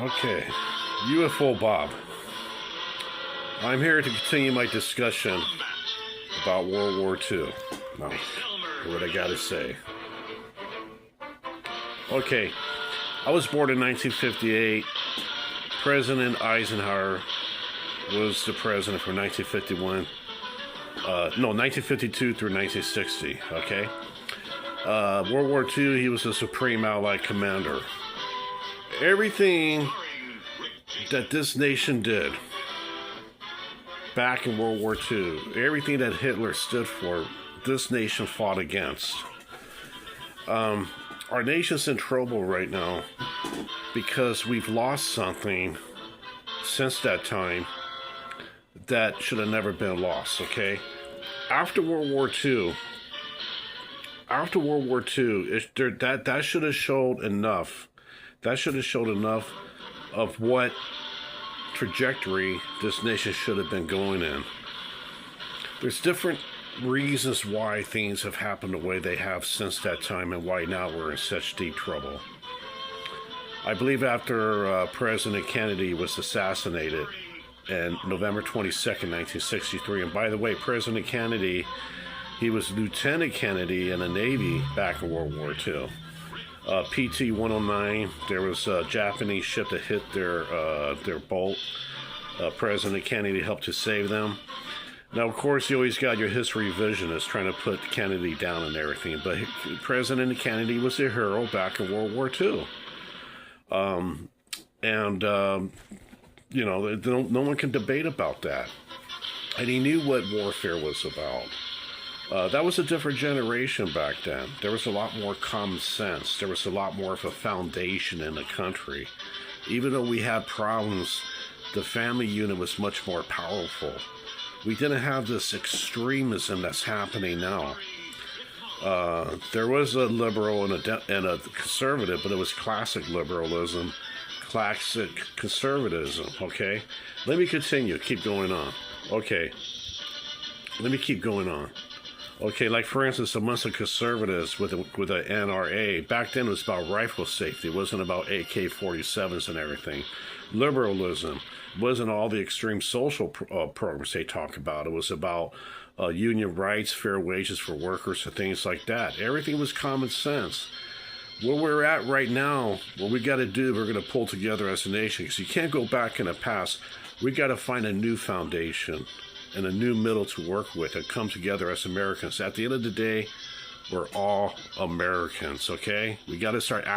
Okay, UFO Bob. I'm here to continue my discussion about World War II. Now, what I gotta say. Okay, I was born in 1958. President Eisenhower was the president from 1951. 1952 through 1960. Okay. World War II, he was the Supreme Allied Commander. Everything that this nation did back in World War II, everything that Hitler stood for, this nation fought against. Our nation's in trouble right now because we've lost something since that time that should have never been lost, okay? After World War II, that should have showed enough. That should have showed enough of what trajectory this nation should have been going in. There's different reasons why things have happened the way they have since that time and why now we're in such deep trouble. I believe after President Kennedy was assassinated on November 22nd, 1963, and by the way, President Kennedy, he was Lieutenant Kennedy in the Navy back in World War II. PT-109, there was a Japanese ship that hit their boat. President Kennedy helped to save them. Now, of course, you always got your history revisionists trying to put Kennedy down and everything, but President Kennedy was a hero back in World War II. No one can debate about that. And he knew what warfare was about. That was a different generation back then. There was a lot more common sense. There was a lot more of a foundation in the country. Even though we had problems, the family unit was much more powerful. We didn't have this extremism that's happening now. There was a liberal and a conservative, but it was classic liberalism, classic conservatism, okay? Let me continue. Keep going on. Okay. Let me keep going on. Okay, like for instance, amongst the conservatives with the NRA, back then it was about rifle safety. It wasn't about AK-47s and everything. Liberalism wasn't all the extreme social programs they talk about. It was about union rights, fair wages for workers, and things like that. Everything was common sense. Where we're at right now, what we got to do, we're going to pull together as a nation, because you can't go back in the past. We got to find a new foundation and a new middle to work with and come together as Americans. At the end of the day, we're all Americans, okay? We got to start